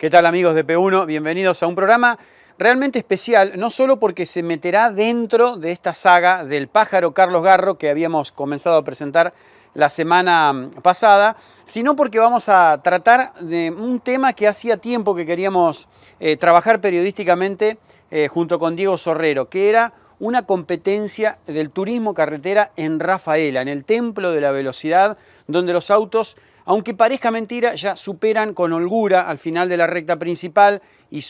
¿Qué tal, amigos de P1? Bienvenidos a un programa realmente especial, no solo porque se meterá dentro de esta saga del pájaro Carlos Garro que habíamos comenzado a presentar la semana pasada, sino porque vamos a tratar de un tema que hacía tiempo que queríamos trabajar periodísticamente junto con Diego Sorrero, que era una competencia del turismo carretera en Rafaela, en el Templo de la Velocidad, donde los autos, aunque parezca mentira, ya superan con holgura al final de la recta principal y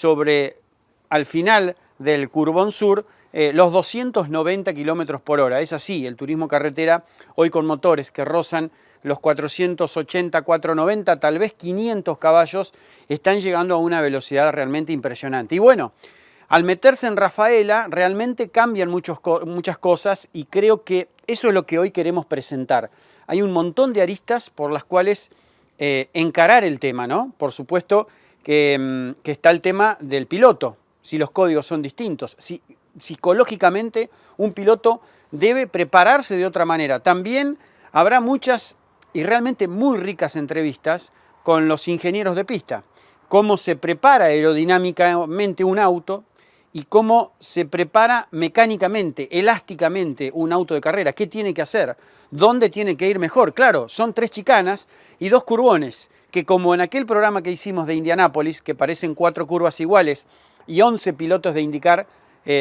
al final del Curbón Sur los 290 kilómetros por hora. Es así, el turismo carretera hoy con motores que rozan los 480, 490, tal vez 500 caballos, están llegando a una velocidad realmente impresionante. Y bueno, al meterse en Rafaela realmente cambian muchas cosas y creo que eso es lo que hoy queremos presentar. Hay un montón de aristas por las cuales encarar el tema, ¿no? Por supuesto que está el tema del piloto, si los códigos son distintos, si psicológicamente un piloto debe prepararse de otra manera. También habrá muchas y realmente muy ricas entrevistas con los ingenieros de pista, cómo se prepara aerodinámicamente un auto y cómo se prepara mecánicamente, elásticamente un auto de carrera, qué tiene que hacer, dónde tiene que ir mejor. Claro, son 3 chicanas y 2 curbones, que como en aquel programa que hicimos de Indianápolis, que parecen 4 curvas iguales y 11 pilotos de IndyCar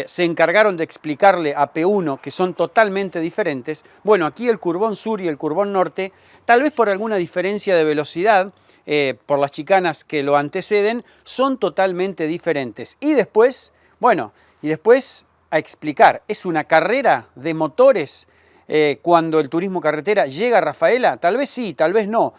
se encargaron de explicarle a P1 que son totalmente diferentes. Bueno, aquí el Curbón Sur y el Curbón Norte, tal vez por alguna diferencia de velocidad, por las chicanas que lo anteceden, son totalmente diferentes. Y después, bueno, a explicar, ¿es una carrera de motores cuando el turismo carretera llega a Rafaela? Tal vez sí, tal vez no.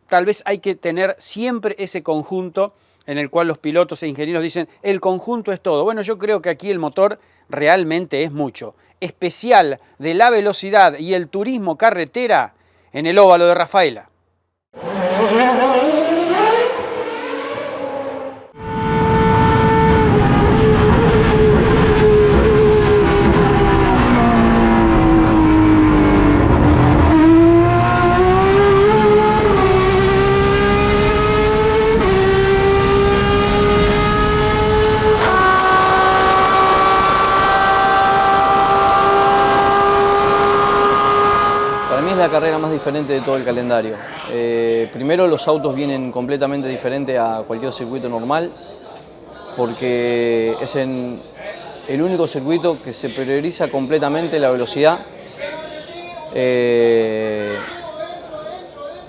Tal vez hay que tener siempre ese conjunto en el cual los pilotos e ingenieros dicen, el conjunto es todo. Bueno, yo creo que aquí el motor realmente es mucho. Especial de la velocidad y el turismo carretera en el óvalo de Rafaela. La carrera más diferente de todo el calendario. Primero, los autos vienen completamente diferentes a cualquier circuito normal, porque es el único circuito que se prioriza completamente la velocidad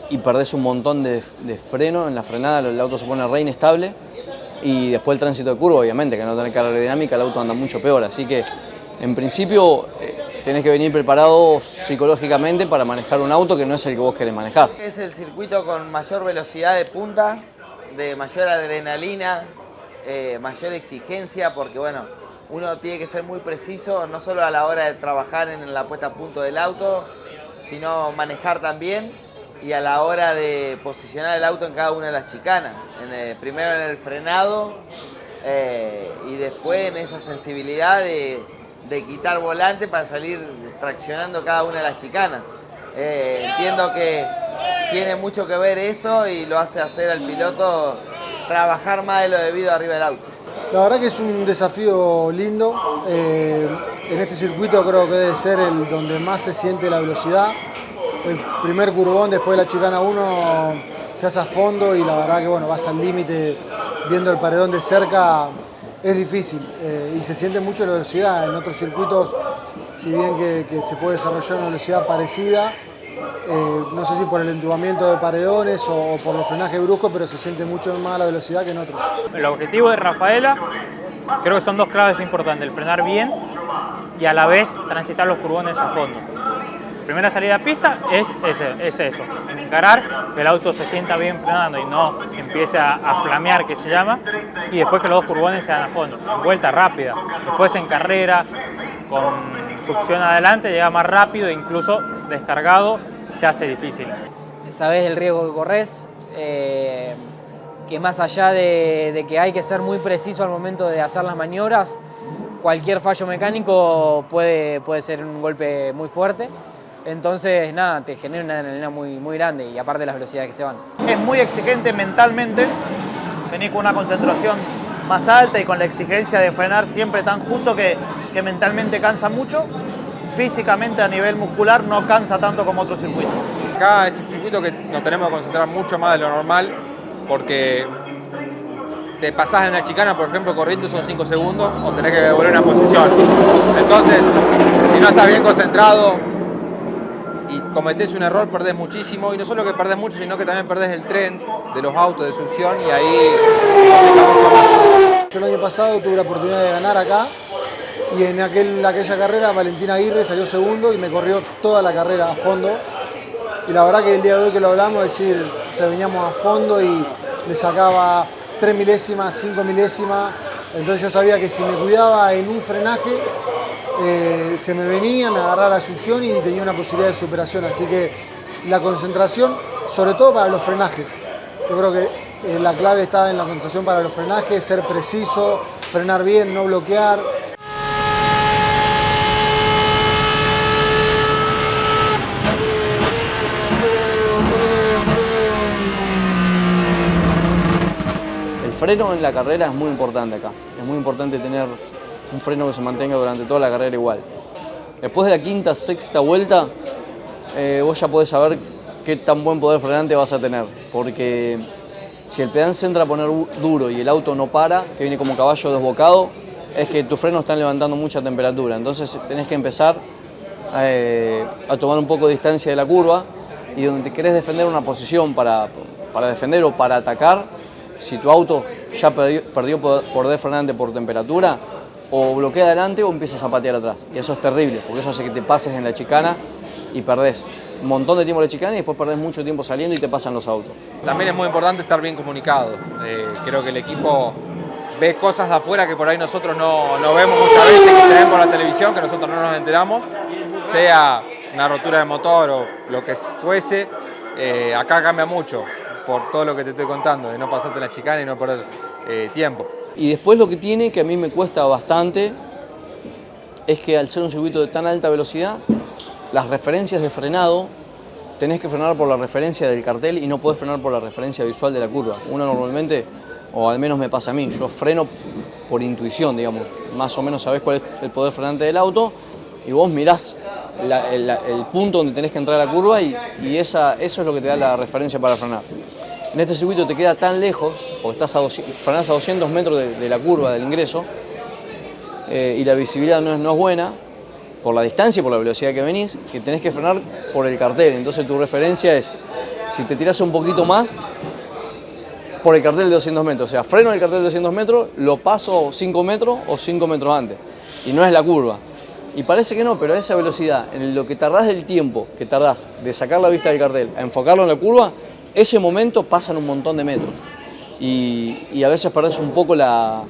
y perdés un montón de freno en la frenada, el auto se pone re inestable, y después el tránsito de curva, obviamente, que no tener carga aerodinámica, el auto anda mucho peor, así que en principio tenés que venir preparado psicológicamente para manejar un auto que no es el que vos querés manejar. Es el circuito con mayor velocidad de punta, de mayor adrenalina, mayor exigencia, porque bueno, uno tiene que ser muy preciso, no solo a la hora de trabajar en la puesta a punto del auto, sino manejar también, y a la hora de posicionar el auto en cada una de las chicanas. Primero en el frenado y después en esa sensibilidad de quitar volante para salir traccionando cada una de las chicanas. Entiendo que tiene mucho que ver eso y lo hace hacer al piloto trabajar más de lo debido arriba del auto. La verdad que es un desafío lindo. En este circuito creo que debe ser el donde más se siente la velocidad. El primer curbón después de la chicana 1 se hace a fondo y la verdad que bueno, vas al límite viendo el paredón de cerca. Es difícil y se siente mucho la velocidad. En otros circuitos, si bien que se puede desarrollar una velocidad parecida, no sé si por el entubamiento de paredones o por los frenajes bruscos, pero se siente mucho más la velocidad que en otros. El objetivo de Rafaela creo que son 2 claves importantes, el frenar bien y a la vez transitar los curbones a fondo. Primera salida a pista es eso, encarar, que el auto se sienta bien frenando y no empiece a flamear, que se llama, y después que los 2 curbones sean a fondo, en vuelta rápida. Después en carrera, con succión adelante, llega más rápido e incluso descargado se hace difícil. Sabés el riesgo que corres, que más allá de que hay que ser muy preciso al momento de hacer las maniobras, cualquier fallo mecánico puede ser un golpe muy fuerte. Entonces, nada, te genera una adrenalina muy grande y aparte las velocidades que se van. Es muy exigente mentalmente venís con una concentración más alta y con la exigencia de frenar siempre tan justo que mentalmente cansa mucho. Físicamente a nivel muscular no cansa tanto como otros circuitos. Acá este circuito que nos tenemos que concentrar mucho más de lo normal porque te pasás en una chicana, por ejemplo, corriendo son 5 segundos o tenés que devolver una posición. Entonces, si no estás bien concentrado y cometés un error, perdés muchísimo. Y no solo que perdés mucho, sino que también perdés el tren de los autos de succión y ahí complica mucho más. Yo el año pasado tuve la oportunidad de ganar acá y en aquella carrera Valentín Aguirre salió segundo y me corrió toda la carrera a fondo. Y la verdad que el día de hoy que lo hablamos, es decir, o sea, veníamos a fondo y le sacaba 3 milésimas, 5 milésimas. Entonces yo sabía que si me cuidaba en un frenaje, se me venía, me agarraba la succión y tenía una posibilidad de superación. Así que la concentración, sobre todo para los frenajes. Yo creo que la clave está en la concentración para los frenajes, ser preciso, frenar bien, no bloquear. El freno en la carrera es muy importante acá. Es muy importante tener un freno que se mantenga durante toda la carrera igual. Después de la quinta, sexta vuelta, vos ya podés saber qué tan buen poder frenante vas a tener. Porque si el pedal se entra a poner duro y el auto no para, que viene como caballo desbocado, es que tus frenos están levantando mucha temperatura. Entonces tenés que empezar a tomar un poco de distancia de la curva y donde te querés defender una posición para defender o para atacar, si tu auto ya perdió poder frenante por temperatura, o bloquea adelante o empiezas a patear atrás. Y eso es terrible, porque eso hace que te pases en la chicana y perdés un montón de tiempo en la chicana y después perdés mucho tiempo saliendo y te pasan los autos. También es muy importante estar bien comunicado. Creo que el equipo ve cosas de afuera que por ahí nosotros no vemos muchas veces, que se ven por la televisión, que nosotros no nos enteramos, sea una rotura de motor o lo que fuese. Acá cambia mucho por todo lo que te estoy contando, de no pasarte en la chicana y no perder tiempo. Y después lo que tiene, que a mí me cuesta bastante, es que al ser un circuito de tan alta velocidad, las referencias de frenado, tenés que frenar por la referencia del cartel y no podés frenar por la referencia visual de la curva. Uno normalmente, o al menos me pasa a mí, yo freno por intuición, digamos. Más o menos sabés cuál es el poder frenante del auto y vos mirás el punto donde tenés que entrar a la curva y eso es lo que te da la referencia para frenar. En este circuito te queda tan lejos, porque frenás a 200 metros de la curva del ingreso y la visibilidad no es buena, por la distancia y por la velocidad que venís, que tenés que frenar por el cartel. Entonces tu referencia es, si te tirás un poquito más, por el cartel de 200 metros. O sea, freno el cartel de 200 metros, lo paso 5 metros o 5 metros antes. Y no es la curva. Y parece que no, pero a esa velocidad, en lo que tardás del tiempo que tardás de sacar la vista del cartel a enfocarlo en la curva, ese momento pasan un montón de metros. Y a veces perdés un poco la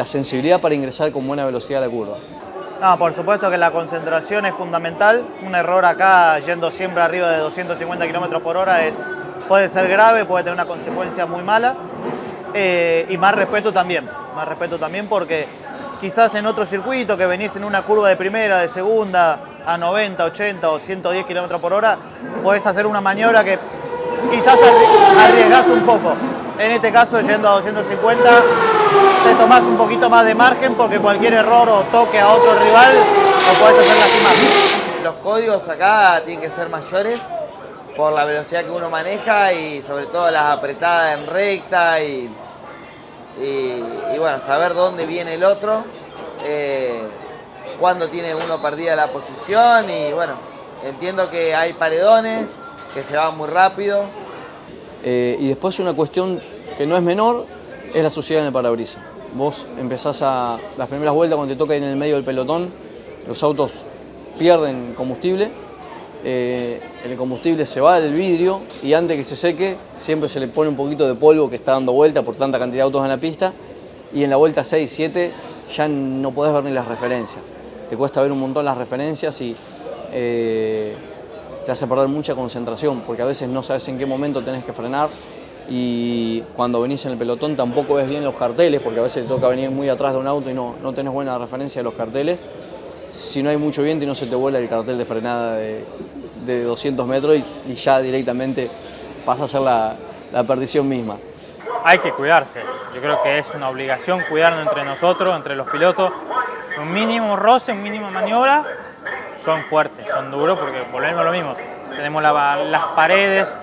sensibilidad para ingresar con buena velocidad a la curva. No, por supuesto que la concentración es fundamental. Un error acá, yendo siempre arriba de 250 km por hora, puede ser grave, puede tener una consecuencia muy mala. Y más respeto también porque quizás en otro circuito que venís en una curva de primera, de segunda, a 90, 80 o 110 km por hora, podés hacer una maniobra que quizás arriesgás un poco. En este caso, yendo a 250, te tomás un poquito más de margen porque cualquier error o toque a otro rival lo podés hacer lastimar. Los códigos acá tienen que ser mayores por la velocidad que uno maneja y sobre todo las apretadas en recta y bueno, saber dónde viene el otro, cuándo tiene uno perdida la posición y bueno, entiendo que hay paredones que se van muy rápido. Y después una cuestión que no es menor es la suciedad en el parabrisas. Vos empezás las primeras vueltas cuando te toca en el medio del pelotón, los autos pierden combustible, el combustible se va del vidrio y antes que se seque siempre se le pone un poquito de polvo que está dando vuelta por tanta cantidad de autos en la pista y en la vuelta 6, 7 ya no podés ver ni las referencias. Te cuesta ver un montón las referencias y te hace perder mucha concentración porque a veces no sabes en qué momento tenés que frenar y cuando venís en el pelotón tampoco ves bien los carteles porque a veces te toca venir muy atrás de un auto y no tenés buena referencia de los carteles. Si no hay mucho viento y no se te vuela el cartel de frenada de 200 metros y ya directamente pasa a ser la perdición misma. hay que cuidarse. Yo creo que es una obligación cuidarnos entre nosotros, entre los pilotos. Un mínimo roce, un mínimo maniobra, son fuertes, son duros, porque volvemos a lo mismo. Tenemos las paredes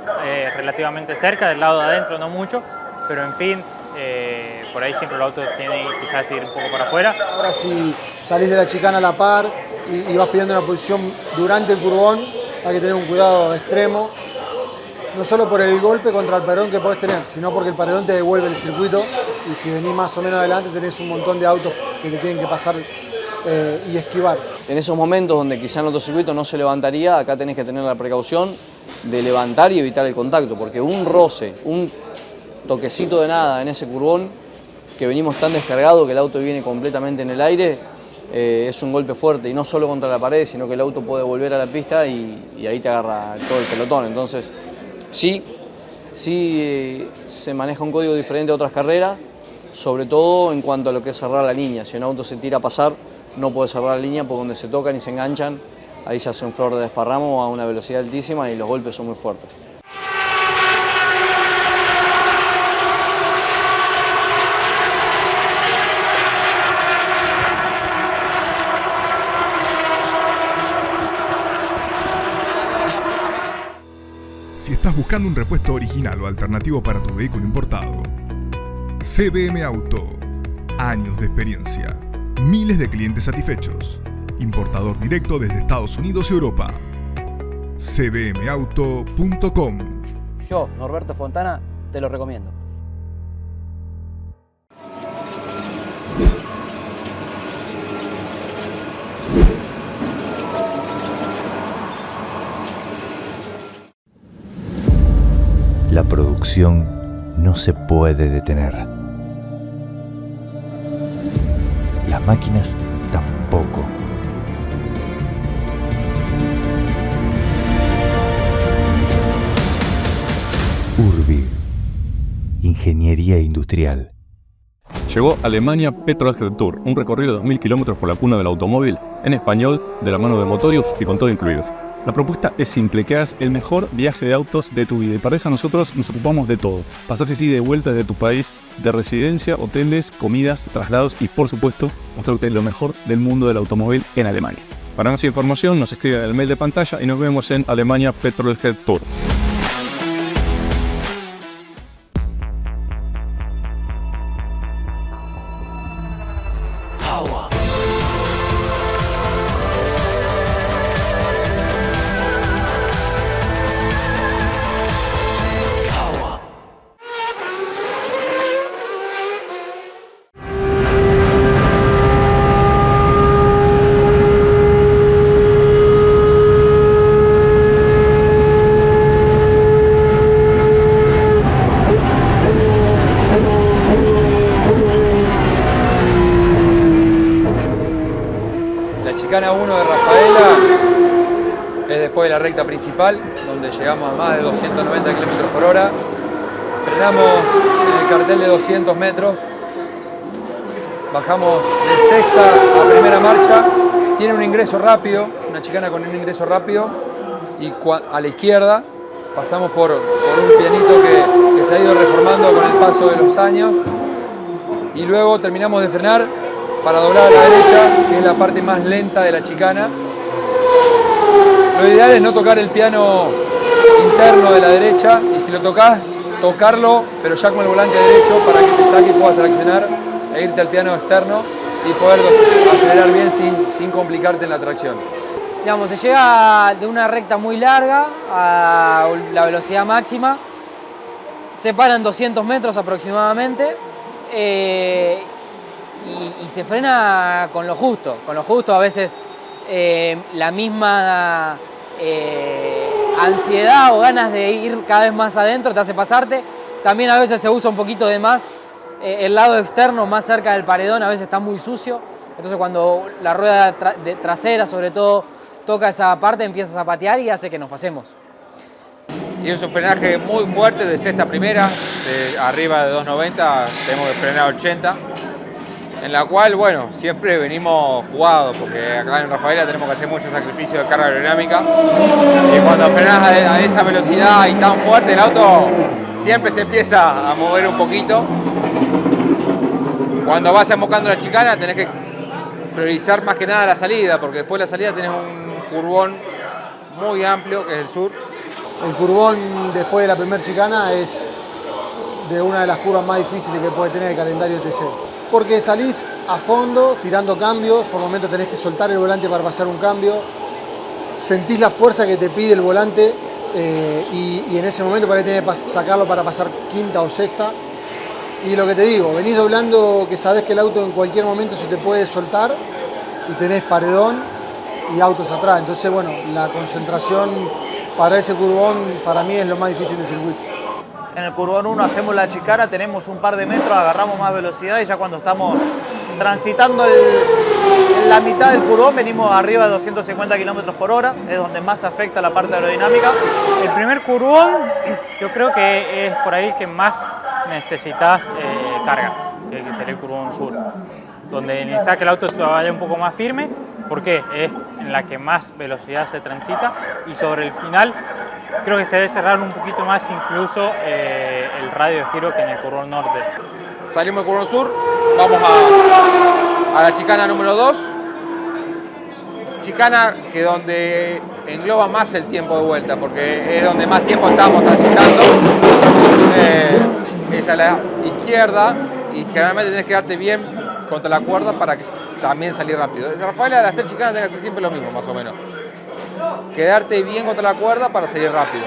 relativamente cerca, del lado de adentro no mucho, pero en fin, por ahí siempre el auto tiene que quizás ir un poco para afuera. Ahora si salís de la chicana a la par y vas pidiendo una posición durante el curbón, hay que tener un cuidado extremo. No solo por el golpe contra el paredón que podés tener, sino porque el paredón te devuelve el circuito y si venís más o menos adelante tenés un montón de autos que te tienen que pasar y esquivar. En esos momentos donde quizá en otro circuito no se levantaría, acá tenés que tener la precaución de levantar y evitar el contacto, porque un roce, un toquecito de nada en ese curbón, que venimos tan descargados que el auto viene completamente en el aire, es un golpe fuerte y no solo contra la pared, sino que el auto puede volver a la pista y ahí te agarra todo el pelotón. Entonces, sí se maneja un código diferente a otras carreras, sobre todo en cuanto a lo que es cerrar la línea. Si un auto se tira a pasar, no puede cerrar la línea porque donde se tocan y se enganchan, ahí se hace un flor de desparramo a una velocidad altísima y los golpes son muy fuertes. Si estás buscando un repuesto original o alternativo para tu vehículo importado, CBM Auto. Años de experiencia. Miles de clientes satisfechos. Importador directo desde Estados Unidos y Europa. cbmauto.com. Yo, Norberto Fontana, te lo recomiendo. La producción no se puede detener. Las máquinas tampoco. Urbi, Ingeniería Industrial. Llegó Alemania Petrolhead Tour, un recorrido de 2000 kilómetros por la cuna del automóvil, en español, de la mano de Motorius y con todo incluido. La propuesta es simple, que hagas el mejor viaje de autos de tu vida y para eso nosotros nos ocupamos de todo. Pasajes ida y vuelta de tu país, de residencia, hoteles, comidas, traslados y por supuesto mostrarte lo mejor del mundo del automóvil en Alemania. Para más información nos escriben en el mail de pantalla y nos vemos en Alemania Petrolhead Tour. Chicana 1 de Rafaela es después de la recta principal, donde llegamos a más de 290 km por hora. Frenamos en el cartel de 200 metros, bajamos de sexta a primera marcha. Tiene un ingreso rápido, una chicana con un ingreso rápido, y a la izquierda pasamos por un pianito que se ha ido reformando con el paso de los años, y luego terminamos de frenar para doblar a la derecha, que es la parte más lenta de la chicana. Lo ideal es no tocar el piano interno de la derecha, y si lo tocas, tocarlo, pero ya con el volante derecho para que te saque y puedas traccionar e irte al piano externo y poder acelerar bien sin complicarte en la tracción. Digamos, se llega de una recta muy larga a la velocidad máxima, se paran 200 metros aproximadamente, y se frena con lo justo, a veces la misma ansiedad o ganas de ir cada vez más adentro te hace pasarte. También a veces se usa un poquito de más el lado externo, más cerca del paredón, a veces está muy sucio, entonces cuando la rueda trasera sobre todo toca esa parte empiezas a patear y hace que nos pasemos. Y es un frenaje muy fuerte de sexta a primera, de arriba de 290 tenemos que frenar 80. En la cual, bueno, siempre venimos jugados, porque acá en Rafaela tenemos que hacer mucho sacrificio de carga aerodinámica. Y cuando frenás a esa velocidad y tan fuerte, el auto siempre se empieza a mover un poquito. Cuando vas embocando la chicana tenés que priorizar más que nada la salida, porque después de la salida tenés un curvón muy amplio, que es el sur. El curvón después de la primera chicana es de una de las curvas más difíciles que puede tener el calendario TC. Porque salís a fondo, tirando cambios, por momentos tenés que soltar el volante para pasar un cambio, sentís la fuerza que te pide el volante y en ese momento tenés que sacarlo para pasar quinta o sexta. Y lo que te digo, venís doblando que sabés que el auto en cualquier momento se te puede soltar y tenés paredón y autos atrás. Entonces, bueno, la concentración para ese curvón para mí es lo más difícil del circuito. En el curvón 1 hacemos la chicana, tenemos un par de metros, agarramos más velocidad y ya cuando estamos transitando la mitad del curvón venimos arriba de 250 km por hora, es donde más afecta la parte aerodinámica. El primer curvón yo creo que es por ahí el que más necesitas carga, que sería el curvón sur, donde necesitas que el auto te vaya un poco más firme, porque es en la que más velocidad se transita, y sobre el final creo que se debe cerrar un poquito más incluso el radio de giro que en el curvón norte. Salimos del curvón sur, vamos a la chicana número 2, chicana que donde engloba más el tiempo de vuelta, porque es donde más tiempo estamos transitando. Es a la izquierda y generalmente tienes que darte bien contra la cuerda para que también salir rápido. En Rafaela, de las 3 chicanas tenés que hacer siempre lo mismo, más o menos. Quedarte bien contra la cuerda para salir rápido.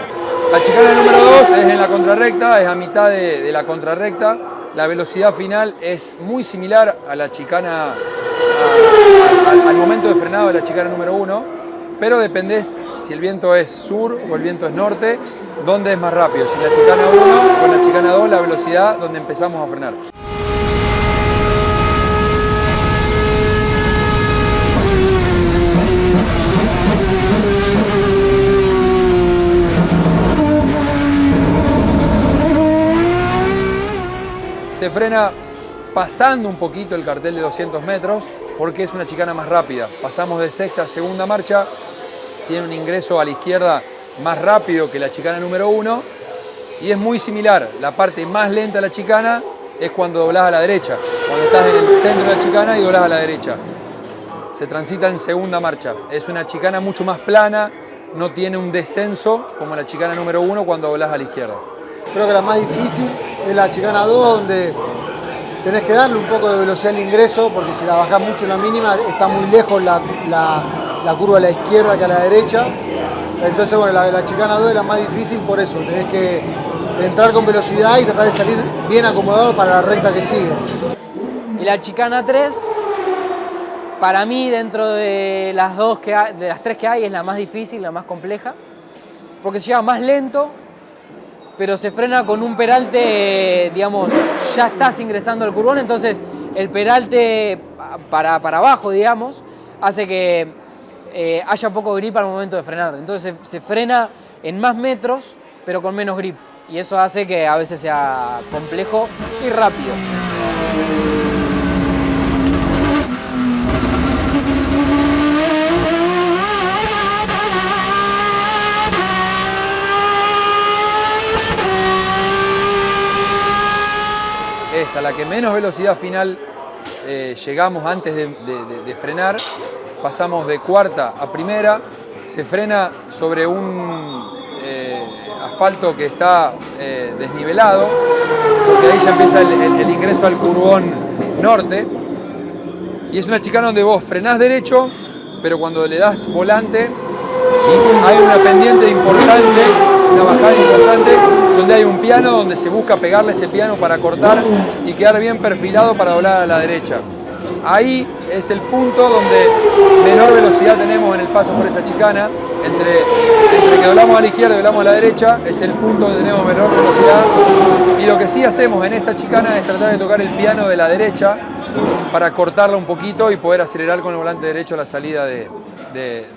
La chicana número 2 es en la contrarrecta, es a mitad de la contrarrecta. La velocidad final es muy similar a la chicana, al momento de frenado de la chicana número 1, pero dependés si el viento es sur o el viento es norte, dónde es más rápido, si en la chicana 1 o en la chicana 2, la velocidad donde empezamos a frenar. Se frena pasando un poquito el cartel de 200 metros porque es una chicana más rápida. Pasamos de sexta a segunda marcha, tiene un ingreso a la izquierda más rápido que la chicana número 1 y es muy similar. La parte más lenta de la chicana es cuando doblás a la derecha, cuando estás en el centro de la chicana y doblás a la derecha. Se transita en segunda marcha. Es una chicana mucho más plana, no tiene un descenso como la chicana número 1 cuando doblás a la izquierda. Creo que la más difícil es la chicana 2, donde tenés que darle un poco de velocidad al ingreso, porque si la bajás mucho en la mínima, está muy lejos la curva a la izquierda que a la derecha. Entonces, bueno, la chicana 2 es la más difícil por eso. Tenés que entrar con velocidad y tratar de salir bien acomodado para la recta que sigue. Y la chicana 3, para mí, dentro de las 3 que hay, es la más difícil, la más compleja, porque se lleva más lento, pero se frena con un peralte, digamos, ya estás ingresando al curvón, entonces el peralte para abajo, digamos, hace que haya poco grip al momento de frenar. Entonces se frena en más metros, pero con menos grip. Y eso hace que a veces sea complejo y rápido. Es a la que menos velocidad final llegamos antes de frenar, pasamos de cuarta a primera, se frena sobre un asfalto que está desnivelado, porque ahí ya empieza el ingreso al curvón norte, y es una chicana donde vos frenás derecho, pero cuando le das volante hay una pendiente importante, una bajada importante, donde hay un piano donde se busca pegarle ese piano para cortar y quedar bien perfilado para doblar a la derecha. Ahí es el punto donde menor velocidad tenemos en el paso por esa chicana, entre que doblamos a la izquierda y doblamos a la derecha, es el punto donde tenemos menor velocidad. Y lo que sí hacemos en esa chicana es tratar de tocar el piano de la derecha para cortarla un poquito y poder acelerar con el volante derecho la salida de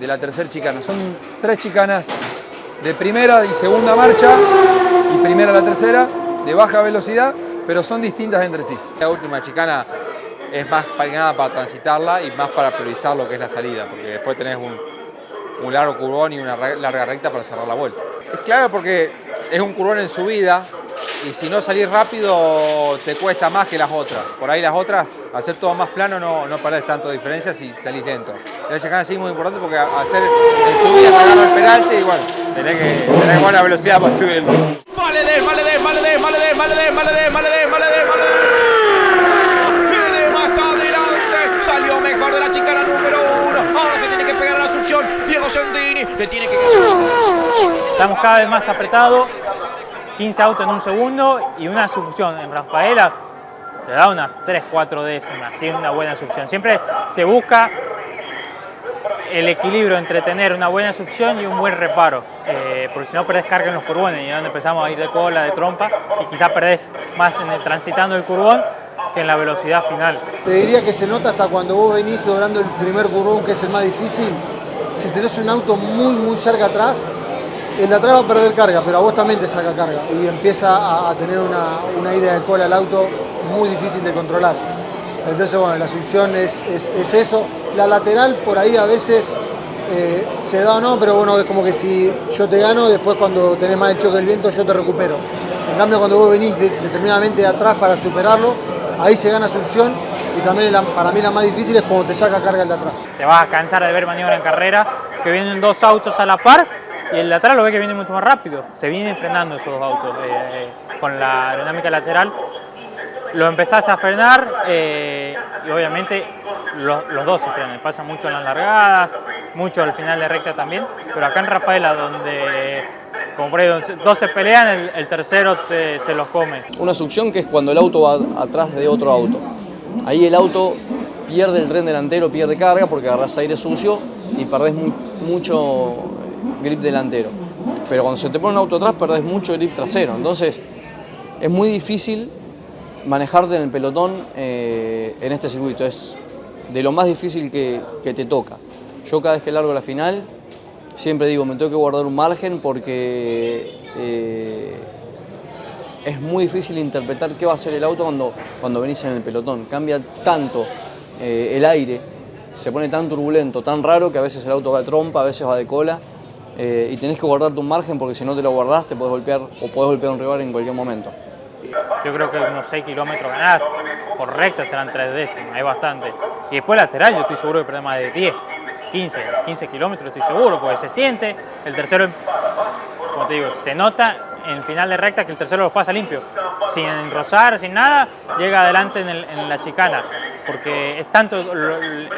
la tercera chicana. Son 3 chicanas de primera y segunda marcha y primera a la tercera, de baja velocidad, pero son distintas entre sí. La última chicana es más para nada para transitarla y más para priorizar lo que es la salida, porque después tenés un largo curvón y una larga recta para cerrar la vuelta. Es clave porque es un curvón en subida, y si no salís rápido te cuesta más que las otras. Por ahí las otras, hacer todo más plano no perdés tanto diferencia si salís lento. La chicana sí es muy importante porque al hacer en subida te agarra el peralte y bueno, tenés que tener buena velocidad para subirlo. Valedés. Viene más adelante, salió mejor de la chicana número 1. Ahora se tiene que pegar a la Asunción. Diego Sendini le tiene que... Estamos cada vez más apretados. 15 autos en un segundo y una Asunción en Rafaela te da unas 3-4 décimas, ¿sí? Una buena Asunción. Siempre se busca el equilibrio entre tener una buena Asunción y un buen reparo, porque si no perdés carga en los curbones y es donde empezamos a ir de cola, de trompa, y quizás perdés más transitando el curbón que en la velocidad final. Te diría que se nota hasta cuando vos venís doblando el primer curbón, que es el más difícil. Si tenés un auto muy cerca atrás, el de atrás va a perder carga, pero a vos también te saca carga y empieza a tener una ida de cola al auto muy difícil de controlar. Entonces, bueno, la Asunción es eso. La lateral por ahí a veces se da o no, pero bueno, es como que si yo te gano, después cuando tenés más el choque del viento yo te recupero. En cambio, cuando vos venís determinadamente de atrás para superarlo, ahí se gana Asunción y también para mí la más difícil es cuando te saca carga el de atrás. Te vas a cansar de ver maniobra en carrera, que vienen dos autos a la par y el de atrás lo ve que viene mucho más rápido. Se vienen frenando esos dos autos con la aerodinámica lateral. Lo empezás a frenar y obviamente los dos se frenan. Pasa mucho en las largadas, mucho al final de recta también, pero acá en Rafaela, donde como por ahí dos se pelean, el tercero se los come. Una succión que es cuando el auto va atrás de otro auto. Ahí el auto pierde el tren delantero, pierde carga porque agarrás aire sucio y perdés mucho grip delantero. Pero cuando se te pone un auto atrás perdés mucho grip trasero. Entonces es muy difícil manejarte en el pelotón en este circuito. Es de lo más difícil que te toca. Yo cada vez que largo la final siempre digo, me tengo que guardar un margen porque es muy difícil interpretar qué va a hacer el auto cuando venís en el pelotón. Cambia tanto el aire, se pone tan turbulento, tan raro que a veces el auto va de trompa, a veces va de cola y tenés que guardarte un margen porque si no te lo guardás te podés golpear o podés golpear un rival en cualquier momento. Yo creo que unos 6 kilómetros ganar, por recta serán 3 décimas, hay bastante. Y después lateral yo estoy seguro que perdemos más de 10, 15 kilómetros estoy seguro, porque se siente, el tercero, como te digo, se nota en final de recta que el tercero los pasa limpio, sin rozar, sin nada, llega adelante en la chicana, porque es tanto el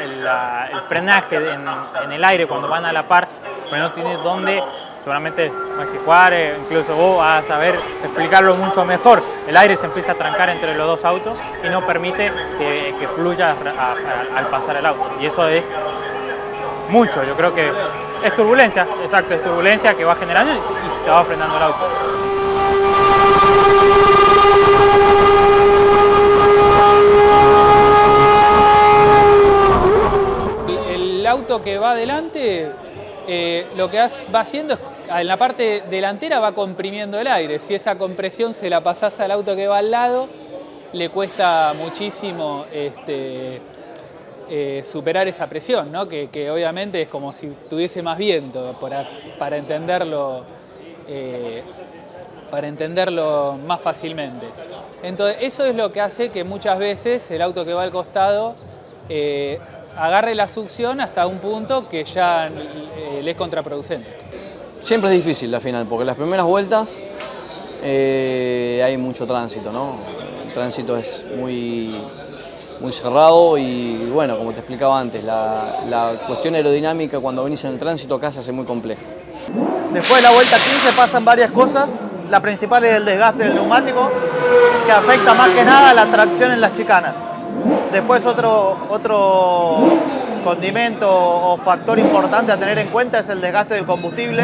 frenaje en el aire cuando van a la par, pero no tiene dónde. Seguramente Maxi Juárez, incluso vos vas a saber explicarlo mucho mejor. El aire se empieza a trancar entre los dos autos y no permite que fluya al pasar el auto. Y eso es mucho, yo creo que es turbulencia, exacto, es turbulencia que va generando y se te va frenando el auto. El auto que va adelante lo que va haciendo es, en la parte delantera va comprimiendo el aire. Si esa compresión se la pasás al auto que va al lado, le cuesta muchísimo superar esa presión, ¿no? Que obviamente es como si tuviese más viento para entenderlo más fácilmente. Entonces eso es lo que hace que muchas veces el auto que va al costado agarre la succión hasta un punto que ya le es contraproducente. Siempre es difícil la final, porque en las primeras vueltas hay mucho tránsito, ¿no? El tránsito es muy cerrado y bueno, como te explicaba antes, la cuestión aerodinámica cuando venís en el tránsito acá se hace muy compleja. Después de la vuelta 15 pasan varias cosas. La principal es el desgaste del neumático, que afecta más que nada la tracción en las chicanas. Después otro condimento o factor importante a tener en cuenta es el desgaste del combustible,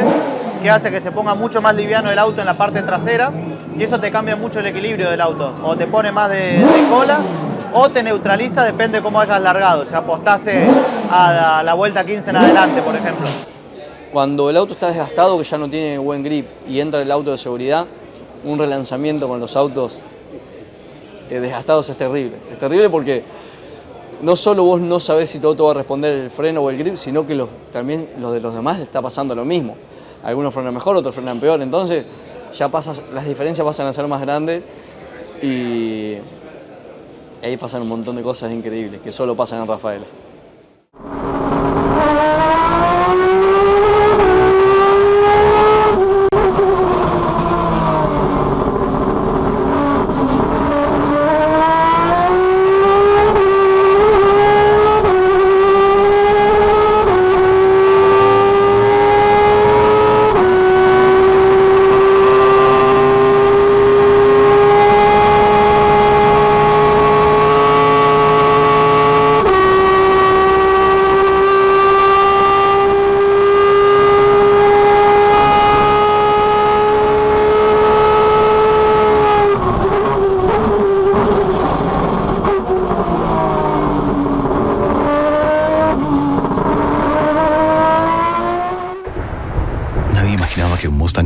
que hace que se ponga mucho más liviano el auto en la parte trasera y eso te cambia mucho el equilibrio del auto. O te pone más de cola o te neutraliza, depende de cómo hayas largado. Si apostaste a la vuelta 15 en adelante, por ejemplo. Cuando el auto está desgastado, que ya no tiene buen grip y entra el auto de seguridad, un relanzamiento con los autos desgastados es terrible. Es terrible porque no solo vos no sabés si tu auto va a responder el freno o el grip, sino que también los de los demás les está pasando lo mismo. Algunos frenan mejor, otros frenan peor. Entonces ya las diferencias pasan a ser más grandes y ahí pasan un montón de cosas increíbles que solo pasan en Rafaela.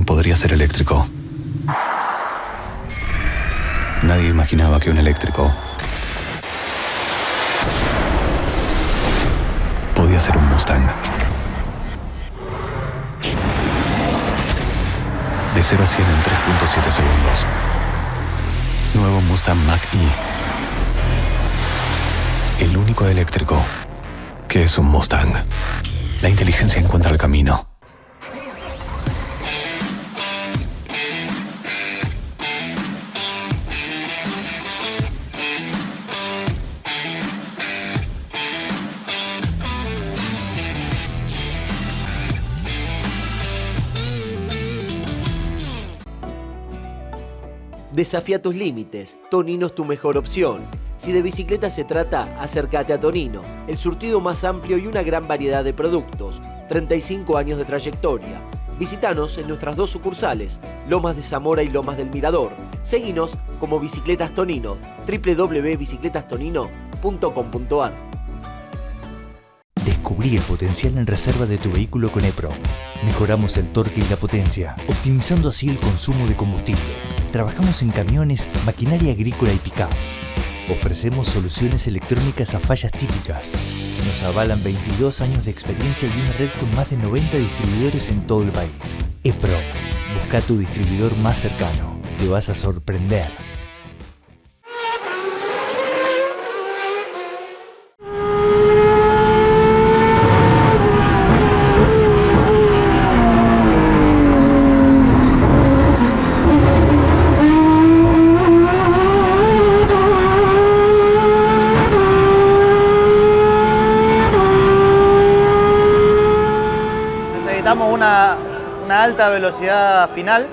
Podría ser eléctrico. Nadie imaginaba que un eléctrico podía ser un Mustang. De 0 a 100 en 3.7 segundos. Nuevo Mustang Mach-E. El único eléctrico que es un Mustang. La inteligencia encuentra el camino. Desafía tus límites. Tonino es tu mejor opción. Si de bicicleta se trata, acércate a Tonino. El surtido más amplio y una gran variedad de productos. 35 años de trayectoria. Visítanos en nuestras 2 sucursales, Lomas de Zamora y Lomas del Mirador. Seguinos como Bicicletas Tonino, www.bicicletastonino.com.ar. Descubrí el potencial en reserva de tu vehículo con EPROM. Mejoramos el torque y la potencia, optimizando así el consumo de combustible. Trabajamos en camiones, maquinaria agrícola y pickups. Ofrecemos soluciones electrónicas a fallas típicas. Nos avalan 22 años de experiencia y una red con más de 90 distribuidores en todo el país. EPROM. Busca tu distribuidor más cercano. Te vas a sorprender. Una alta velocidad final,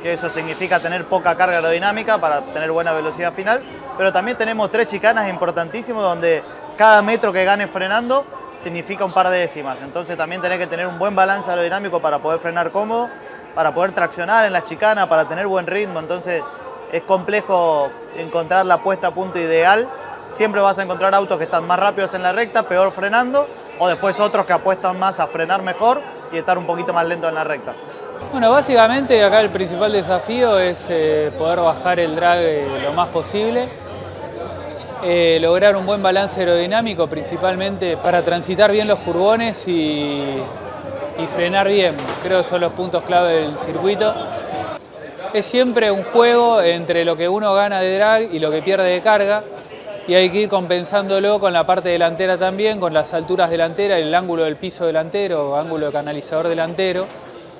que eso significa tener poca carga aerodinámica para tener buena velocidad final, pero también tenemos 3 chicanas importantísimas donde cada metro que gane frenando significa un par de décimas, entonces también tenés que tener un buen balance aerodinámico para poder frenar cómodo, para poder traccionar en las chicanas, para tener buen ritmo, entonces es complejo encontrar la puesta a punto ideal. Siempre vas a encontrar autos que están más rápidos en la recta, peor frenando, o después otros que apuestan más a frenar mejor y estar un poquito más lento en la recta. Bueno, básicamente acá el principal desafío es poder bajar el drag lo más posible, lograr un buen balance aerodinámico principalmente para transitar bien los curvones y frenar bien. Creo que son los puntos clave del circuito. Es siempre un juego entre lo que uno gana de drag y lo que pierde de carga. Y hay que ir compensándolo con la parte delantera también, con las alturas delanteras, el ángulo del piso delantero, ángulo de canalizador delantero,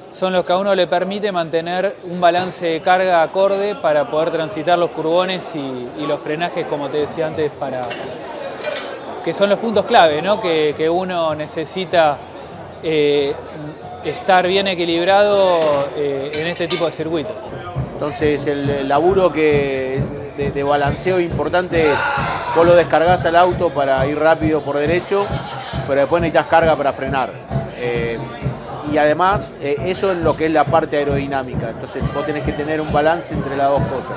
son los que a uno le permite mantener un balance de carga acorde para poder transitar los curvones y los frenajes, como te decía antes, que son los puntos clave, ¿no? que uno necesita estar bien equilibrado en este tipo de circuito. Entonces el laburo de balanceo importante es, vos lo descargás al auto para ir rápido por derecho, pero después necesitas carga para frenar. Y además, eso es lo que es la parte aerodinámica, entonces vos tenés que tener un balance entre las dos cosas.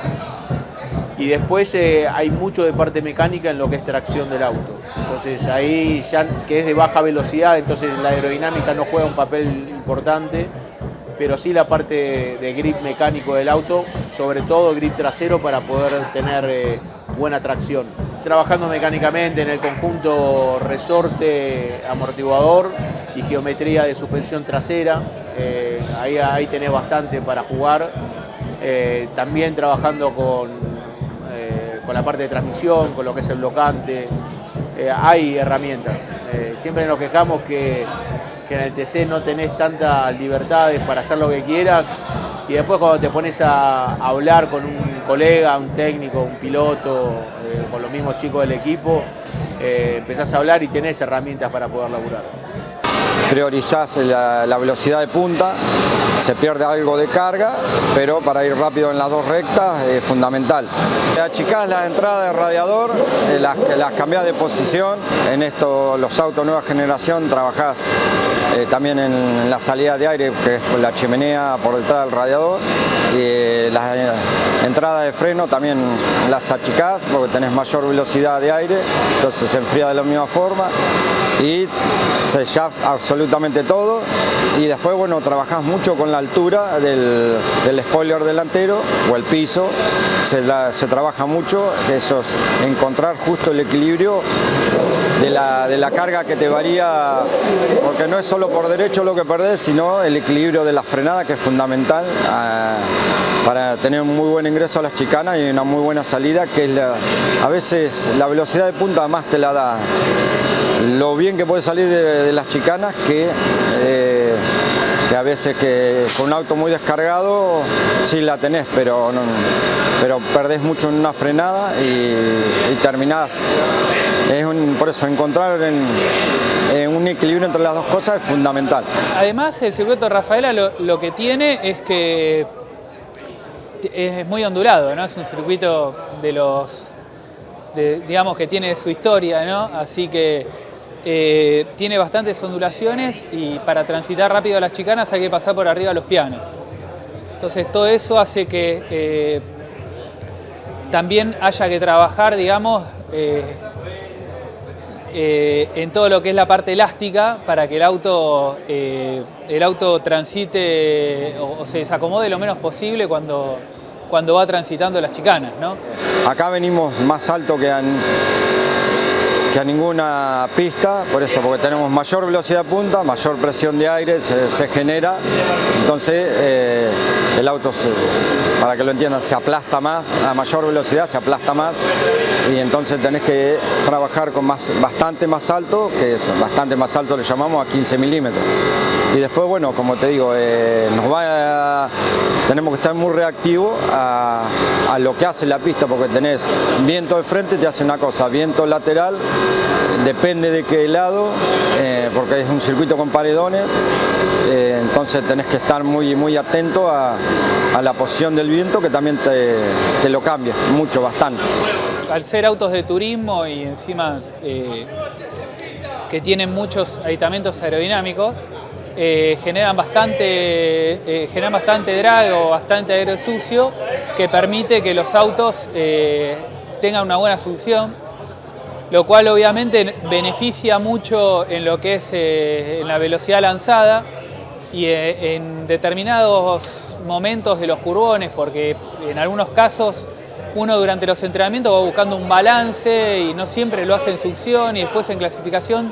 Y después hay mucho de parte mecánica en lo que es tracción del auto. Entonces ahí ya que es de baja velocidad, entonces la aerodinámica no juega un papel importante, pero sí la parte de grip mecánico del auto, sobre todo grip trasero para poder tener buena tracción. Trabajando mecánicamente en el conjunto resorte, amortiguador y geometría de suspensión trasera, ahí tenés bastante para jugar También trabajando con la parte de transmisión, con lo que es el blocante. Hay herramientas. Siempre nos quejamos que en el TC no tenés tantas libertades para hacer lo que quieras, y después cuando te pones a hablar con un colega, un técnico, un piloto, con los mismos chicos del equipo, empezás a hablar y tenés herramientas para poder laburar. Priorizás la velocidad de punta, se pierde algo de carga, pero para ir rápido en las dos rectas es fundamental. Achicás la entrada de radiador, las cambiás de posición. En esto, los autos nueva generación, trabajás también en la salida de aire, que es la chimenea por detrás del radiador. Y las entradas de freno también las achicás porque tenés mayor velocidad de aire, entonces se enfría de la misma forma. Y sellás absolutamente todo, y después bueno, trabajás mucho con la altura del spoiler delantero o el piso, se trabaja mucho, eso es encontrar justo el equilibrio de la carga que te varía, porque no es solo por derecho lo que perdés, sino el equilibrio de la frenada, que es fundamental para tener un muy buen ingreso a las chicanas y una muy buena salida, que es a veces la velocidad de punta más te la da lo bien que puede salir de las chicanas, que a veces que con un auto muy descargado sí la tenés, pero perdés mucho en una frenada y terminás. Por eso encontrar un equilibrio entre las dos cosas es fundamental. Además, el circuito de Rafaela lo que tiene es que es muy ondulado, ¿no? Es un circuito digamos que tiene su historia, ¿no? Así que tiene bastantes ondulaciones, y para transitar rápido las chicanas hay que pasar por arriba de los pianos. Entonces todo eso hace que también haya que trabajar, digamos, en todo lo que es la parte elástica, para que el auto transite o se desacomode lo menos posible cuando va transitando las chicanas, ¿no? Acá venimos más alto que a ninguna pista, por eso, porque tenemos mayor velocidad de punta, mayor presión de aire se genera, entonces el auto, para que lo entiendan, se aplasta más, a mayor velocidad se aplasta más, y entonces tenés que trabajar con bastante más alto, que es bastante más alto, le llamamos a 15 milímetros. Y después, bueno, como te digo, tenemos que estar muy reactivos a lo que hace la pista, porque tenés viento de frente, te hace una cosa, viento lateral, depende de qué lado, porque es un circuito con paredones, entonces tenés que estar muy atento a la posición del viento, que también te lo cambia mucho, bastante. Al ser autos de turismo y encima que tienen muchos aditamentos aerodinámicos, generan bastante drag o bastante aire sucio, que permite que los autos tengan una buena succión, lo cual obviamente beneficia mucho en lo que es en la velocidad lanzada y en determinados momentos de los curvones, porque en algunos casos uno durante los entrenamientos va buscando un balance y no siempre lo hace en succión, y después en clasificación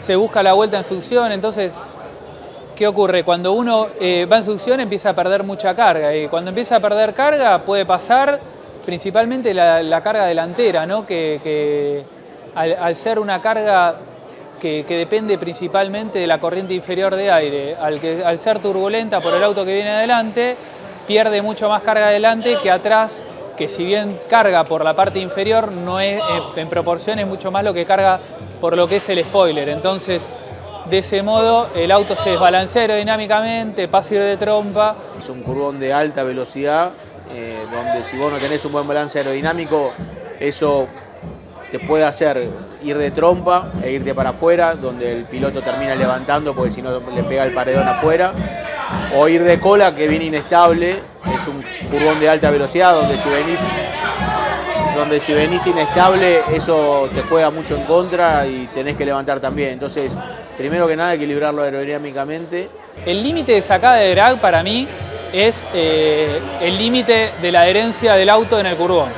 se busca la vuelta en succión. Entonces, ¿qué ocurre? Cuando uno va en succión empieza a perder mucha carga, y cuando empieza a perder carga puede pasar principalmente la carga delantera, ¿no? Que al ser una carga que depende principalmente de la corriente inferior de aire, al ser turbulenta por el auto que viene adelante, pierde mucho más carga adelante que atrás, que si bien carga por la parte inferior, no es en proporción, es mucho más lo que carga por lo que es el spoiler. Entonces, de ese modo, el auto se desbalancea aerodinámicamente, pasa a ir de trompa. Es un curvón de alta velocidad, donde si vos no tenés un buen balance aerodinámico, eso te puede hacer ir de trompa e irte para afuera, donde el piloto termina levantando porque si no le pega el paredón afuera, o ir de cola, que viene inestable. Es un curvón de alta velocidad donde si venís inestable, eso te juega mucho en contra y tenés que levantar también. Entonces, primero que nada, equilibrarlo aerodinámicamente. El límite de sacada de drag para mí es el límite de la adherencia del auto en el curvón.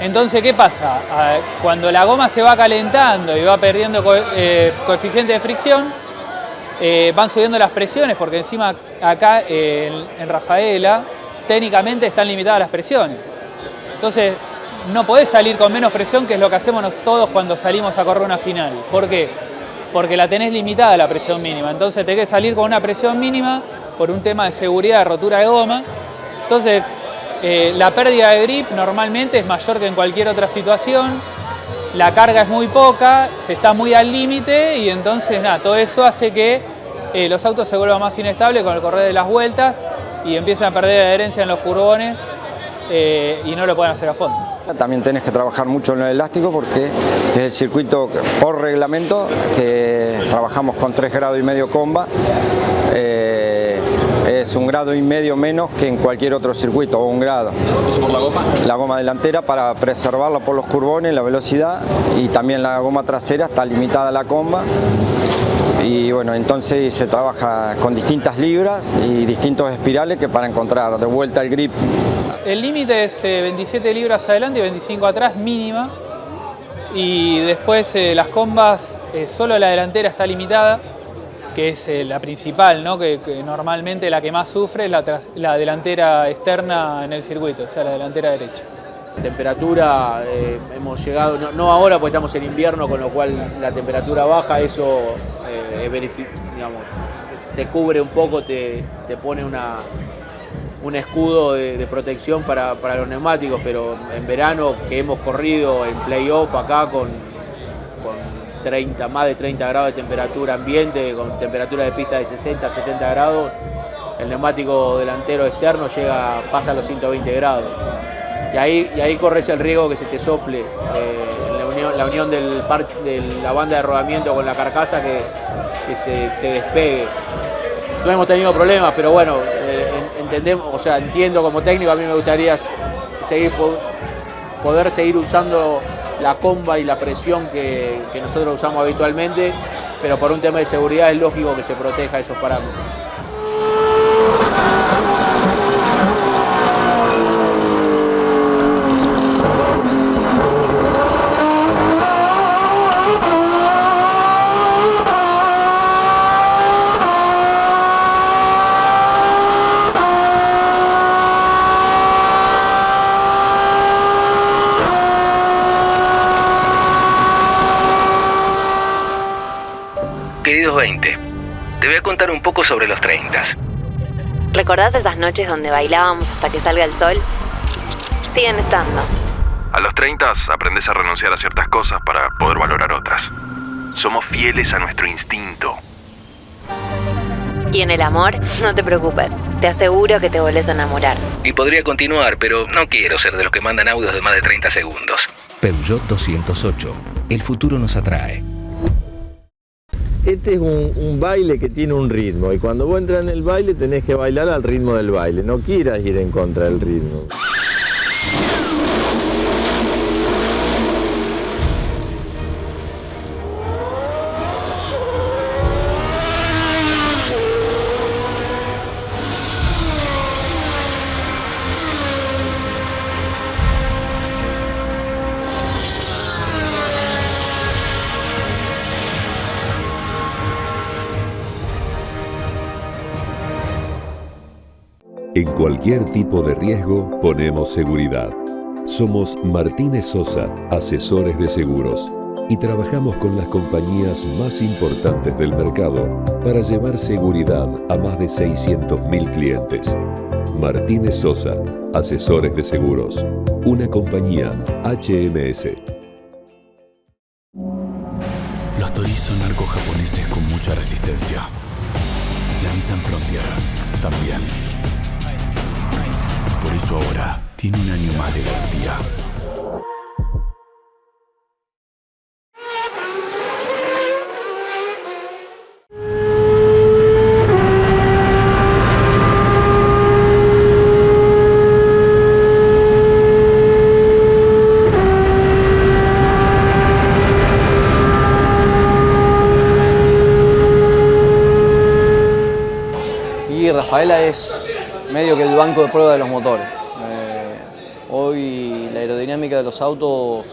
Entonces, ¿qué pasa? Cuando la goma se va calentando y va perdiendo coeficiente de fricción, van subiendo las presiones, porque encima acá en Rafaela técnicamente están limitadas las presiones. Entonces, no podés salir con menos presión, que es lo que hacemos todos cuando salimos a correr una final. ¿Por qué? Porque la tenés limitada la presión mínima. Entonces tenés que salir con una presión mínima por un tema de seguridad, de rotura de goma. Entonces, la pérdida de grip normalmente es mayor que en cualquier otra situación. La carga es muy poca, se está muy al límite y entonces nada, todo eso hace que los autos se vuelvan más inestables con el correr de las vueltas y empiezan a perder adherencia en los curvones y no lo pueden hacer a fondo. También tenés que trabajar mucho en el elástico porque es el circuito por reglamento que trabajamos con 3,5 grados comba. Es 1,5 grados menos que en cualquier otro circuito, o 1 grado. ¿Eso por la goma? La goma delantera para preservarla por los curvones, la velocidad, y también la goma trasera está limitada a la comba. Y bueno, entonces se trabaja con distintas libras y distintos espirales que para encontrar de vuelta el grip. El límite es 27 libras adelante y 25 atrás mínima. Y después las combas, solo la delantera está limitada, que es la principal, ¿no? que normalmente la que más sufre es la delantera externa en el circuito, o sea, la delantera derecha. Temperatura, hemos llegado, no ahora porque estamos en invierno, con lo cual la temperatura baja, eso digamos, te cubre un poco, te pone un escudo de protección para los neumáticos, pero en verano que hemos corrido en playoff acá con más de 30 grados de temperatura ambiente, con temperatura de pista de 60, 70 grados, el neumático delantero externo pasa a los 120 grados. Y ahí corres el riesgo que se te sople la unión de la banda de rodamiento con la carcasa que se te despegue. No hemos tenido problemas, pero bueno, entiendo como técnico, a mí me gustaría poder seguir usando la comba y la presión que nosotros usamos habitualmente, pero por un tema de seguridad es lógico que se proteja esos parámetros. Queridos 20, te voy a contar un poco sobre los 30s. ¿Recordás esas noches donde bailábamos hasta que salga el sol? Siguen estando. A los 30s aprendes a renunciar a ciertas cosas para poder valorar otras. Somos fieles a nuestro instinto. Y en el amor, no te preocupes, te aseguro que te volvés a enamorar. Y podría continuar, pero no quiero ser de los que mandan audios de más de 30 segundos. Peugeot 208. El futuro nos atrae. Este es un baile que tiene un ritmo y cuando vos entras en el baile tenés que bailar al ritmo del baile, no quieras ir en contra del ritmo. En cualquier tipo de riesgo ponemos seguridad. Somos Martínez Sosa, asesores de seguros, y trabajamos con las compañías más importantes del mercado para llevar seguridad a más de 600.000 clientes. Martínez Sosa, asesores de seguros, una compañía HMS. Los Torii son arcos japoneses con mucha resistencia. La Nissan Frontier también. Por eso ahora tiene un año más de garantía. Y Rafaela es medio que el banco de prueba de los motores. Hoy la aerodinámica de los autos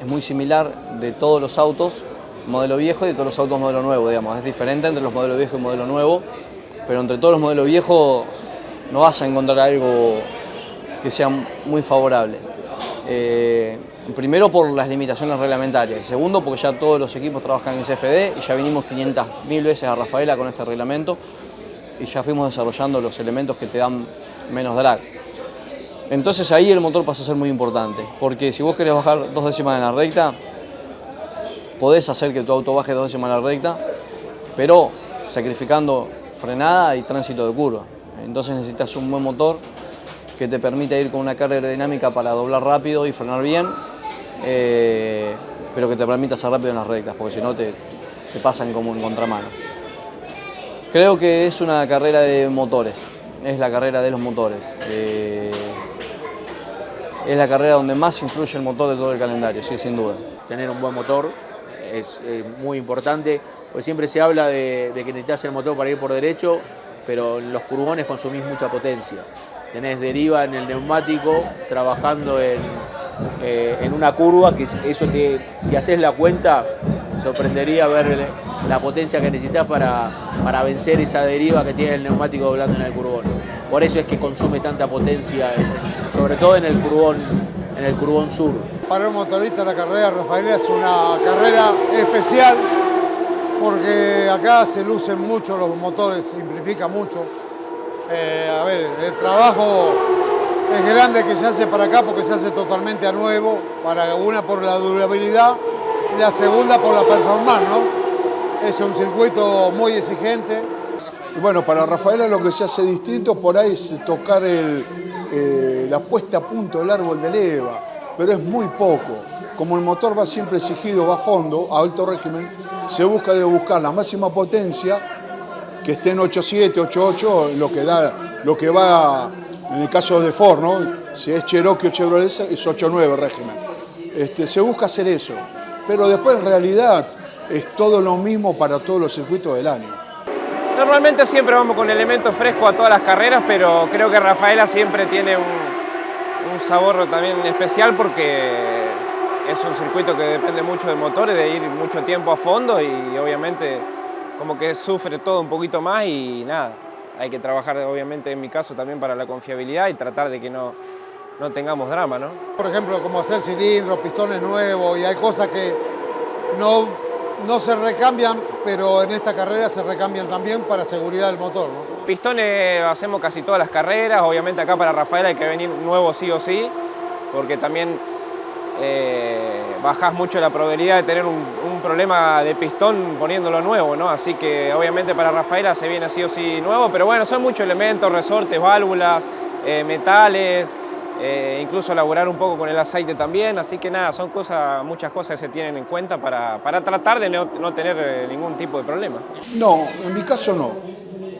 es muy similar de todos los autos modelo viejo y de todos los autos modelo nuevo, digamos. Es diferente entre los modelos viejos y modelo nuevo, pero entre todos los modelos viejos no vas a encontrar algo que sea muy favorable. Primero por las limitaciones reglamentarias, y segundo porque ya todos los equipos trabajan en CFD y ya vinimos 500.000 veces a Rafaela con este reglamento y ya fuimos desarrollando los elementos que te dan menos drag. Entonces ahí el motor pasa a ser muy importante, porque si vos querés bajar 2 décimas en la recta, podés hacer que tu auto baje 2 décimas en la recta, pero sacrificando frenada y tránsito de curva. Entonces necesitas un buen motor que te permita ir con una carga aerodinámica para doblar rápido y frenar bien, pero que te permita ser rápido en las rectas, porque si no te pasan como en contramano. Creo que es una carrera de motores, es la carrera de los motores. Es la carrera donde más influye el motor de todo el calendario, sí, sin duda. Tener un buen motor es muy importante, porque siempre se habla de que necesitas el motor para ir por derecho, pero en los curvones consumís mucha potencia. Tenés deriva en el neumático, trabajando en una curva, que eso si haces la cuenta, te sorprendería ver la potencia que necesitas para vencer esa deriva que tiene el neumático doblando en el curvón. Por eso es que consume tanta potencia, sobre todo en el curvón sur. Para un motorista la carrera de Rafaela es una carrera especial porque acá se lucen mucho los motores, simplifica mucho. A ver, el trabajo es grande que se hace para acá porque se hace totalmente a nuevo, una por la durabilidad y la segunda por la performance, ¿no? Es un circuito muy exigente. Y bueno, para Rafaela lo que se hace distinto por ahí es tocar la puesta a punto del árbol de leva, pero es muy poco. Como el motor va siempre exigido, va a fondo, a alto régimen, se busca buscar la máxima potencia, que esté en 8.7, 8.8, lo que va, en el caso de Ford, ¿no? Si es Cherokee o Chevrolet, es 8.9 régimen. Se busca hacer eso, pero después en realidad es todo lo mismo para todos los circuitos del año. Normalmente siempre vamos con elementos frescos a todas las carreras, pero creo que Rafaela siempre tiene un sabor también especial porque es un circuito que depende mucho del motor y de ir mucho tiempo a fondo y obviamente como que sufre todo un poquito más y nada, hay que trabajar obviamente en mi caso también para la confiabilidad y tratar de que no tengamos drama, ¿no? Por ejemplo, como hacer cilindros, pistones nuevos y hay cosas que no se recambian, pero en esta carrera se recambian también para seguridad del motor, ¿no? Pistones hacemos casi todas las carreras, obviamente acá para Rafaela hay que venir nuevo sí o sí, porque también bajás mucho la probabilidad de tener un problema de pistón poniéndolo nuevo, ¿no? Así que obviamente para Rafaela se viene sí o sí nuevo, pero bueno, son muchos elementos, resortes, válvulas, metales, incluso elaborar un poco con el aceite también, así que nada, son muchas cosas que se tienen en cuenta para tratar de no tener ningún tipo de problema. No, en mi caso no.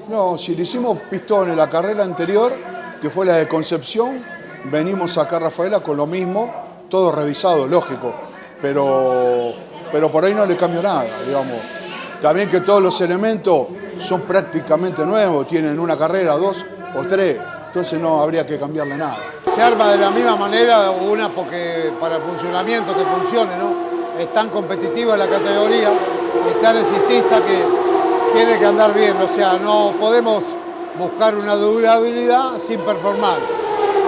No, si le hicimos pistón en la carrera anterior, que fue la de Concepción, venimos acá a Rafaela con lo mismo, todo revisado, lógico, pero por ahí no le cambió nada, digamos. También que todos los elementos son prácticamente nuevos, tienen una carrera, 2 o 3, entonces no habría que cambiarle nada. Se arma de la misma manera, porque para el funcionamiento, que funcione, ¿no? Es tan competitiva la categoría, es tan exigista que tiene que andar bien, o sea, no podemos buscar una durabilidad sin performance.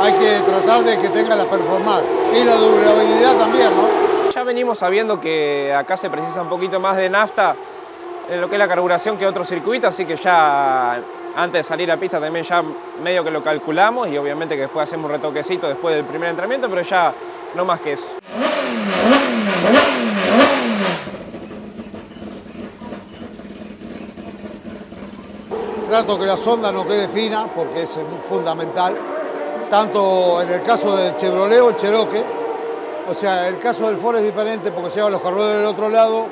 Hay que tratar de que tenga la performance y la durabilidad también, ¿no? Ya venimos sabiendo que acá se precisa un poquito más de nafta en lo que es la carburación que otros circuitos, así que ya antes de salir a pista también ya medio que lo calculamos y obviamente que después hacemos un retoquecito después del primer entrenamiento, pero ya no más que eso. Trato que la sonda no quede fina porque es fundamental, tanto en el caso del Chevrolet o el Cherokee, o sea, el caso del Ford es diferente porque lleva los carburadores del otro lado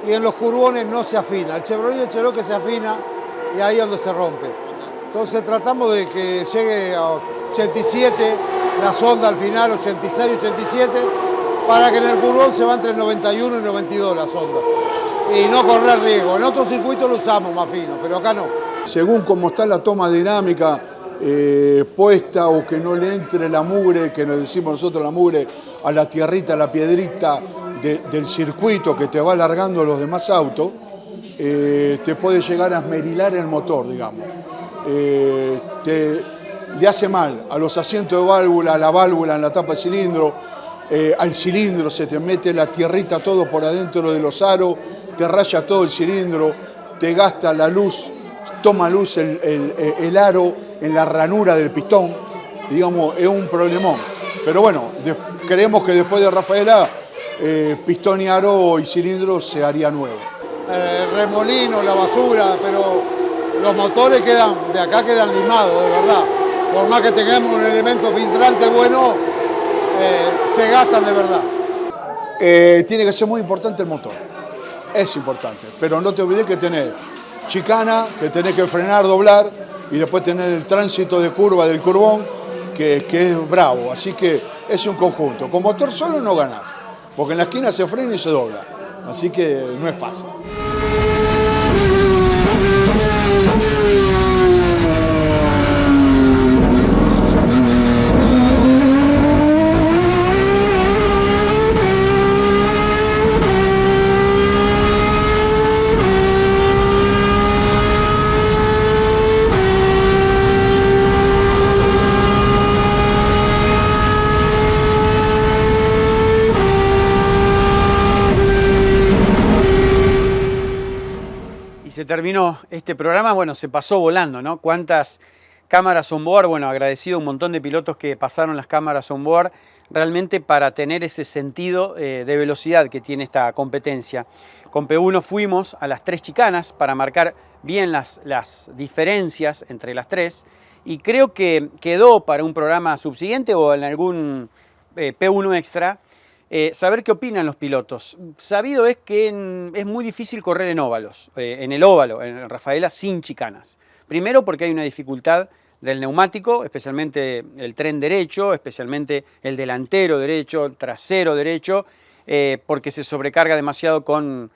y en los curvones no se afina. El Chevrolet y el Cherokee se afina y ahí es donde se rompe. Entonces tratamos de que llegue a 87 la sonda al final, 86, 87, para que en el curvón se va entre 91 y 92 la sonda y no correr riesgo. En otros circuitos lo usamos más fino, pero acá no. Según cómo está la toma dinámica puesta o que no le entre la mugre, que nos decimos nosotros la mugre, a la tierrita, a la piedrita del circuito que te va alargando los demás autos, te puede llegar a esmerilar el motor, digamos. le hace mal a los asientos de válvula, a la válvula en la tapa del cilindro, al cilindro se te mete la tierrita todo por adentro de los aros, te raya todo el cilindro, te gasta la luz, toma luz el aro en la ranura del pistón, digamos, es un problemón. Pero bueno, creemos que después de Rafaela, pistón y aro y cilindro se haría nuevo. El remolino, la basura, pero los motores de acá quedan limados, de verdad. Por más que tengamos un elemento filtrante bueno, se gastan de verdad. Tiene que ser muy importante el motor, es importante, pero no te olvides que tenés chicana, que tenés que frenar, doblar, y después tenés el tránsito de curva del curbón, que es bravo, así que es un conjunto. Con motor solo no ganás, porque en la esquina se frena y se dobla, así que no es fácil. Se terminó este programa, bueno, se pasó volando, ¿no? ¿Cuántas cámaras on board? Bueno, agradecido a un montón de pilotos que pasaron las cámaras on board, realmente para tener ese sentido de velocidad que tiene esta competencia. Con P1 fuimos a las 3 chicanas para marcar bien las diferencias entre las 3, y creo que quedó para un programa subsiguiente o en algún P1 extra, saber qué opinan los pilotos. Sabido es que es muy difícil correr en óvalos, en el óvalo, en Rafaela, sin chicanas. Primero porque hay una dificultad del neumático, especialmente el tren derecho, especialmente el delantero derecho, el trasero derecho, porque se sobrecarga demasiado con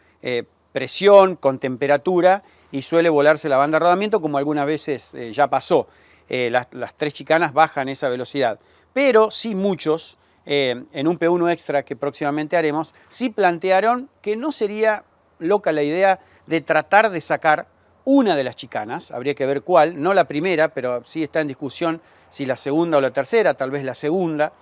presión, con temperatura, y suele volarse la banda de rodamiento, como algunas veces ya pasó. Las 3 chicanas bajan esa velocidad, pero sí muchos, en un P1 extra que próximamente haremos, sí plantearon que no sería loca la idea de tratar de sacar una de las chicanas, habría que ver cuál, no la primera, pero sí está en discusión si la segunda o la tercera, tal vez la segunda,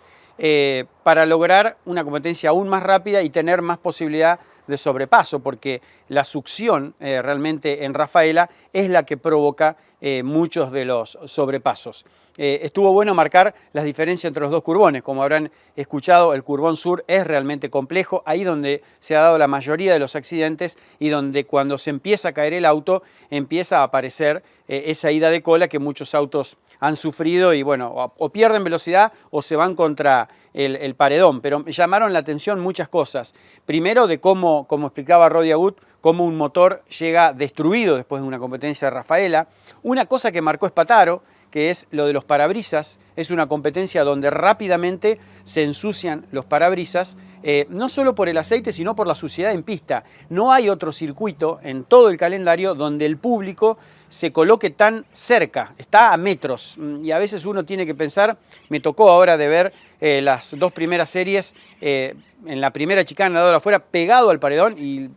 para lograr una competencia aún más rápida y tener más posibilidad de sobrepaso, porque la succión realmente en Rafaela es la que provoca muchos de los sobrepasos. Estuvo bueno marcar las diferencias entre los dos curbones. Como habrán escuchado, el curbón sur es realmente complejo, ahí donde se ha dado la mayoría de los accidentes y donde cuando se empieza a caer el auto empieza a aparecer esa ida de cola que muchos autos han sufrido, y bueno, o pierden velocidad o se van contra el paredón. Pero me llamaron la atención muchas cosas. Primero, de cómo, como explicaba Rodi Agut, cómo un motor llega destruido después de una competencia de Rafaela. Una cosa que marcó Spataro, que es lo de los parabrisas, es una competencia donde rápidamente se ensucian los parabrisas, no solo por el aceite, sino por la suciedad en pista. No hay otro circuito en todo el calendario donde el público se coloque tan cerca, está a metros, y a veces uno tiene que pensar, me tocó ahora de ver las 2 primeras series, en la primera chicana de afuera, pegado al paredón, y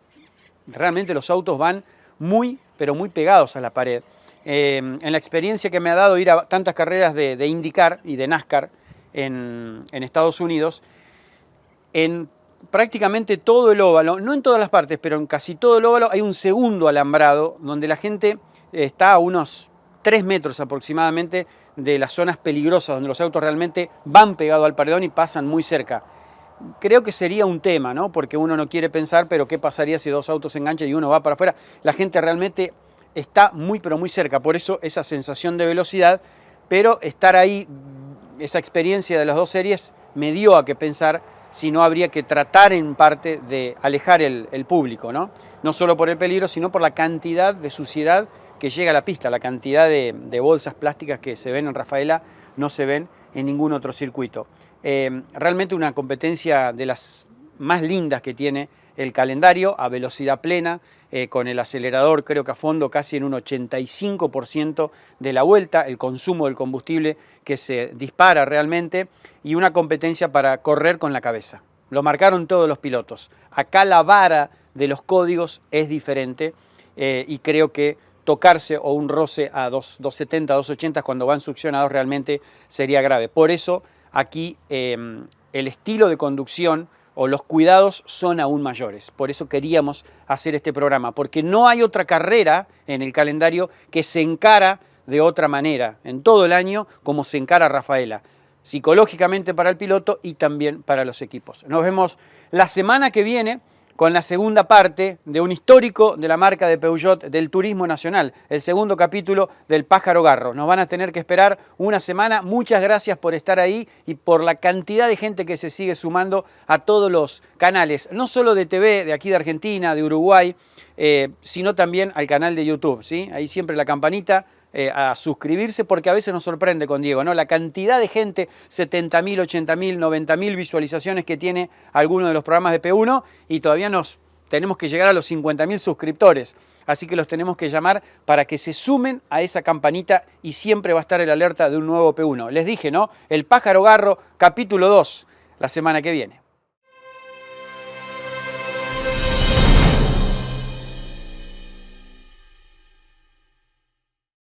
realmente los autos van muy, pero muy pegados a la pared. En la experiencia que me ha dado ir a tantas carreras de IndyCar y de NASCAR en Estados Unidos, en prácticamente todo el óvalo, no en todas las partes, pero en casi todo el óvalo hay un segundo alambrado donde la gente está a unos 3 metros aproximadamente de las zonas peligrosas, donde los autos realmente van pegados al paredón y pasan muy cerca. Creo que sería un tema, ¿no? Porque uno no quiere pensar, pero ¿qué pasaría si 2 autos se enganchan y uno va para afuera? La gente realmente está muy, pero muy cerca, por eso esa sensación de velocidad, pero estar ahí, esa experiencia de las 2 series me dio a que pensar si no habría que tratar en parte de alejar el público, ¿no? No solo por el peligro, sino por la cantidad de suciedad que llega a la pista, la cantidad de bolsas plásticas que se ven en Rafaela no se ven en ningún otro circuito. Realmente una competencia de las más lindas que tiene el calendario, a velocidad plena, con el acelerador creo que a fondo casi en un 85% de la vuelta, el consumo del combustible que se dispara realmente, y una competencia para correr con la cabeza. Lo marcaron todos los pilotos. Acá la vara de los códigos es diferente, y creo que tocarse o un roce a 270, 280 cuando va en succión a 2 realmente sería grave. Por eso aquí el estilo de conducción o los cuidados son aún mayores. Por eso queríamos hacer este programa, porque no hay otra carrera en el calendario que se encara de otra manera en todo el año como se encara Rafaela, psicológicamente para el piloto y también para los equipos. Nos vemos la semana que viene con la segunda parte de un histórico de la marca de Peugeot del turismo nacional, el segundo capítulo del Pájaro Garro. Nos van a tener que esperar una semana. Muchas gracias por estar ahí y por la cantidad de gente que se sigue sumando a todos los canales, no solo de TV, de aquí de Argentina, de Uruguay, sino también al canal de YouTube, ¿sí? Ahí siempre la campanita, a suscribirse, porque a veces nos sorprende con Diego, ¿no? La cantidad de gente, 70.000, 80.000, 90.000 visualizaciones que tiene alguno de los programas de P1 y todavía tenemos que llegar a los 50.000 suscriptores. Así que los tenemos que llamar para que se sumen a esa campanita y siempre va a estar el alerta de un nuevo P1. Les dije, ¿no? El Pájaro Garro, capítulo 2, la semana que viene.